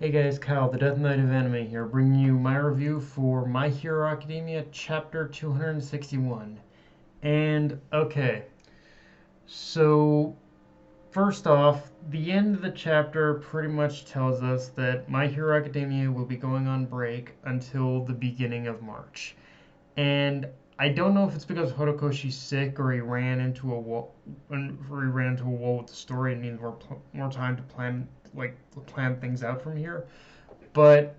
Hey guys, Kyle, the Death Knight of Anime here, bringing you my review for My Hero Academia Chapter 261. And, okay, so first off, the end of the chapter pretty much tells us that My Hero Academia will be going on break until the beginning of March. And I don't know if it's because Horikoshi's sick or he ran into a wall, or he ran into a wall with the story and needs more time to plan things out from here. But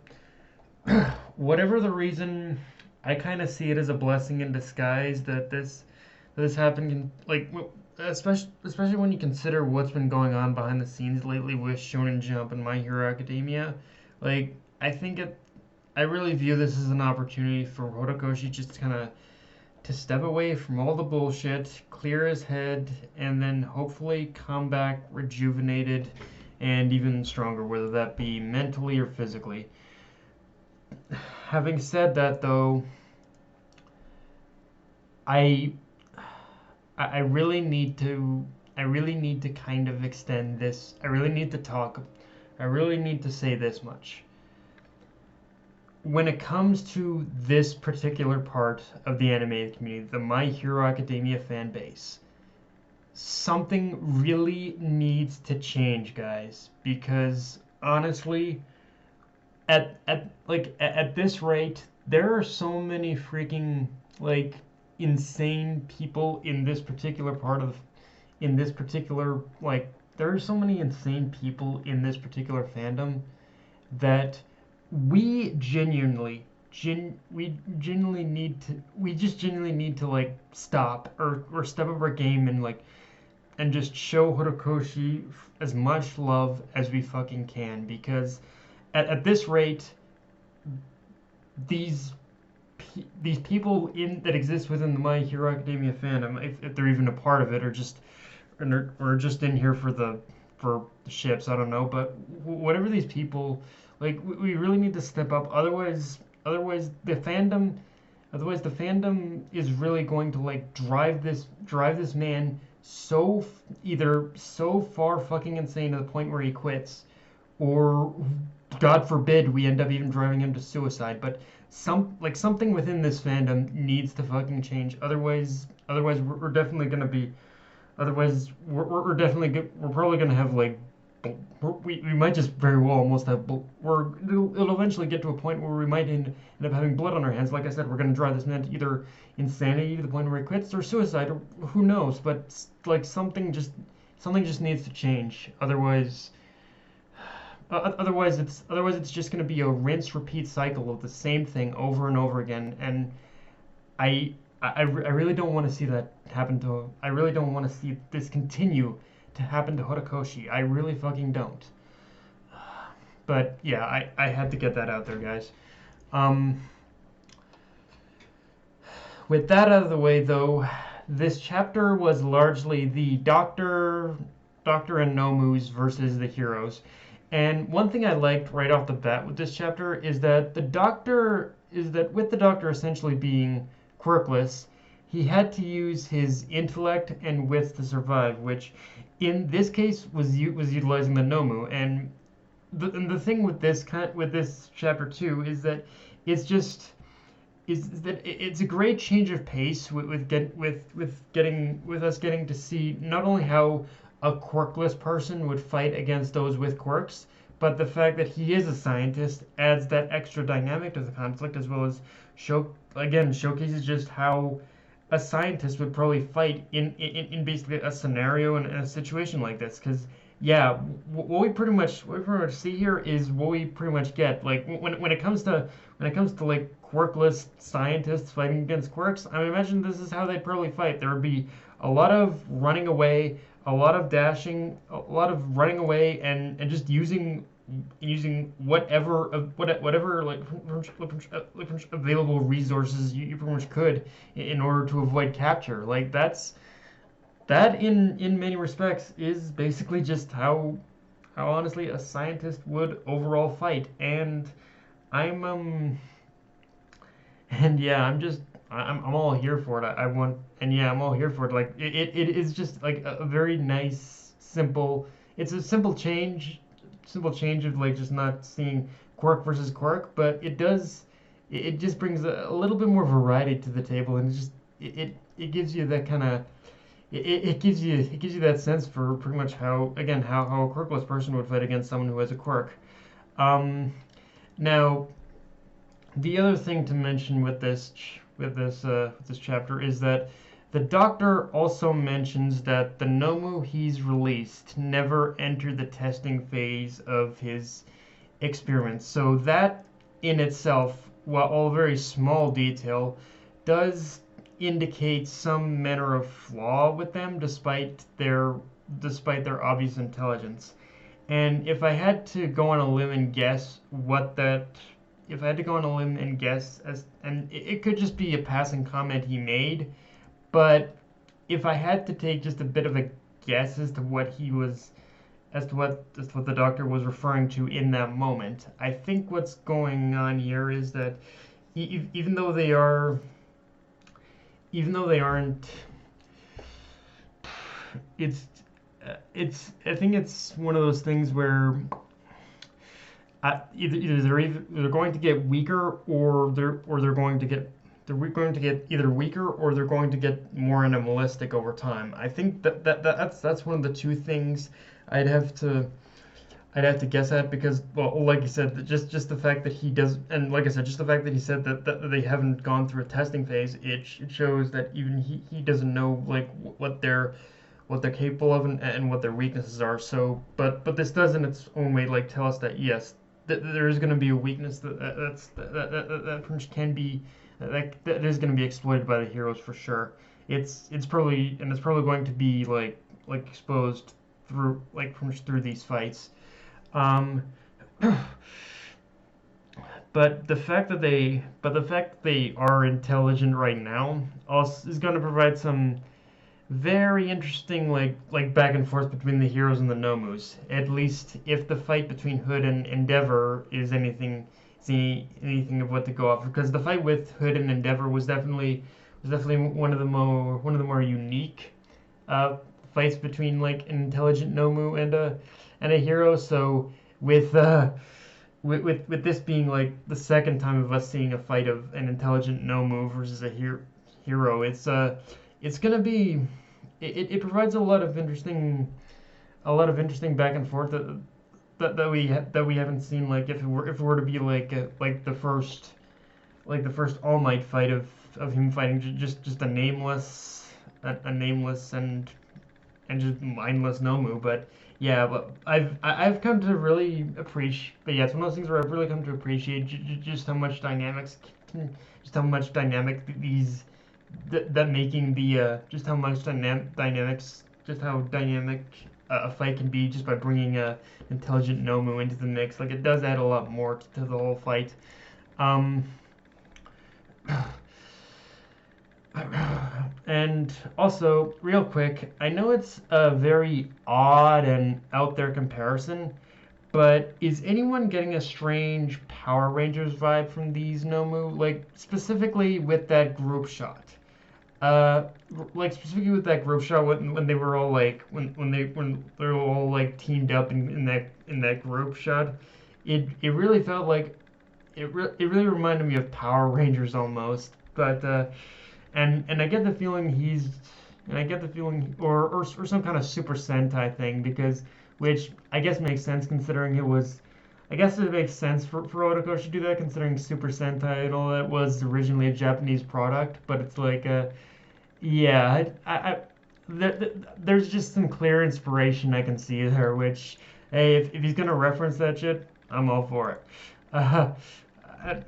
whatever the reason, I kind of see it as a blessing in disguise that this happened. Especially when you consider what's been going on behind the scenes lately with Shonen Jump and My Hero Academia. Like, I think it. I really view this as an opportunity for Horikoshi just kind of to step away from all the bullshit, clear his head, and then hopefully come back rejuvenated and even stronger, whether that be mentally or physically. Having said that, though, I I really need to kind of extend this. I really need to talk. I really need to say this much. When it comes to this particular part of the animated community, the My Hero Academia fan base, something really needs to change, guys, because honestly, at this rate, there are so many freaking like insane people in this particular part of in this particular like there are so many insane people in this particular fandom that we genuinely need to like stop or step up our game and just show Horikoshi as much love as we fucking can, because at this rate, these these people in that exist within the My Hero Academia fandom, if they're even a part of it, or just in here for the ships, I don't know. But whatever these people, like, we really need to step up. Otherwise the fandom is really going to like drive this man either so far fucking insane to the point where he quits, or God forbid we end up even driving him to suicide. But something within this fandom needs to fucking change. Otherwise we're definitely gonna be. Otherwise we're probably gonna have like we might just very well almost have it'll eventually get to a point where we might end up having blood on our hands. Like I said, we're gonna drive this man to either insanity to the point where he quits, or suicide, or who knows. But like something just needs to change. Otherwise it's just going to be a rinse repeat cycle of the same thing over and over again. And I really don't want to see that happen to. I really don't want to see this continue to happen to Horikoshi. I really fucking don't. But yeah, I had to get that out there, guys. Um, with that out of the way, though, this chapter was largely the Doctor and Nomu's versus the heroes. And one thing I liked right off the bat with this chapter is that with the Doctor essentially being quirkless, he had to use his intellect and wits to survive, which in this case was utilizing the Nomu. And the thing with this chapter too is that it's just it's a great change of pace with us getting to see not only how a quirkless person would fight against those with quirks, but the fact that he is a scientist adds that extra dynamic to the conflict, as well as showcases just how a scientist would probably fight in basically a scenario and a situation like this. Because yeah, what we pretty much see here is what we pretty much get. Like when it comes to like quirkless scientists fighting against quirks, I imagine this is how they'd probably fight. There would be a lot of running away, a lot of dashing, a lot of running away, and just using whatever like available resources you pretty much could in order to avoid capture. Like that in many respects is basically just how honestly a scientist would overall fight. And I'm and yeah, I'm all here for it. I want, and yeah, I'm all here for it. Like it is just like a very nice, simple. It's a simple change simple change of like just not seeing Quirk versus Quirk, but it just brings a little bit more variety to the table, and it gives you that kind of it gives you that sense for pretty much how again how a quirkless person would fight against someone who has a quirk. Um, Now, the other thing to mention with this chapter is that the Doctor also mentions that the Nomu he's released never entered the testing phase of his experiments. So that in itself, while all very small detail, does indicate some manner of flaw with them, despite their obvious intelligence. And if I had to go on a limb and guess what that, if I had to go on a limb and guess, and it could just be a passing comment he made, but if I had to take just a bit of a guess as to what he was, as to what the Doctor was referring to in that moment, I think what's going on here is that even though they are, even though they aren't, it's I think it's one of those things where either they're going to get weaker or they're going to get going to get either weaker or they're going to get more animalistic over time. I think that's one of the two things I'd have to I'd have to guess at because well like you said just the fact that he does and like I said just the fact that he said that they haven't gone through a testing phase it shows that even he doesn't know like what they're capable of and what their weaknesses are. So, but this does in its own way like tell us that yes, there is going to be a weakness that pretty much can be that is going to be exploited by the heroes for sure. It's probably going to be like exposed through like pretty much through these fights. Um, but the fact that they are intelligent right now also is going to provide some very interesting like back and forth between the heroes and the Nomus. At least if the fight between Hood and Endeavor is anything of what to go off because the fight with Hood and Endeavor was definitely one of the more unique fights between like an intelligent Nomu and a hero. So with this being like the second time of us seeing a fight of an intelligent Nomu versus a hero, it's gonna be it provides a lot of interesting back and forth that we haven't seen like if it were to be like the first All Might fight of him fighting just a nameless and just mindless Nomu. But yeah, but I've come to really appreciate. But yeah, it's one of those things where I've really come to appreciate just how much dynamic these that making the just how much dynamics just how dynamic a fight can be just by bringing a intelligent Nomu into the mix. Like it does add a lot more to the whole fight. Um, And also, real quick, I know it's a very odd and out there comparison, but is anyone getting a strange Power Rangers vibe from these Nomu? Like, specifically with that group shot. Uh, like specifically with that group shot when they were all like when they were all like teamed up in that group shot, it really felt like it really reminded me of Power Rangers almost. But and I get the feeling or some kind of Super Sentai thing because which I guess makes sense considering it was. I guess it makes sense for Otokoshi to do that considering Super Sentai and all that was originally a Japanese product, but it's like yeah, there's just some clear inspiration I can see there, which, hey, if he's gonna reference that shit, I'm all for it. Uh,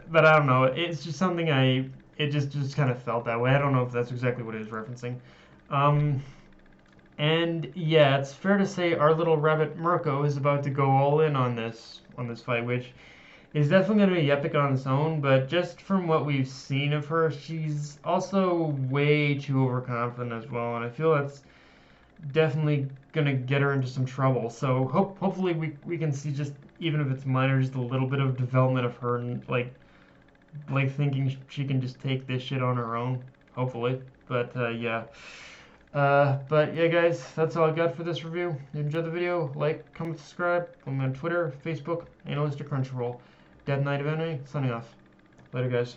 but I don't know. It's just something it just kind of felt that way. I don't know if that's exactly what he was referencing. Um, and yeah, it's fair to say our little rabbit Mirko is about to go all in on this fight, which is definitely going to be epic on its own. But just from what we've seen of her, she's also way too overconfident as well, and I feel that's definitely going to get her into some trouble. So hopefully we can see just even if it's minor, just a little bit of development of her and like thinking she can just take this shit on her own. Hopefully, but yeah. But yeah, guys, that's all I got for this review. If you enjoyed the video, like, comment, subscribe. Follow me on Twitter, Facebook, and Crunchyroll. Dead Knight of Anime, signing off. Later, guys.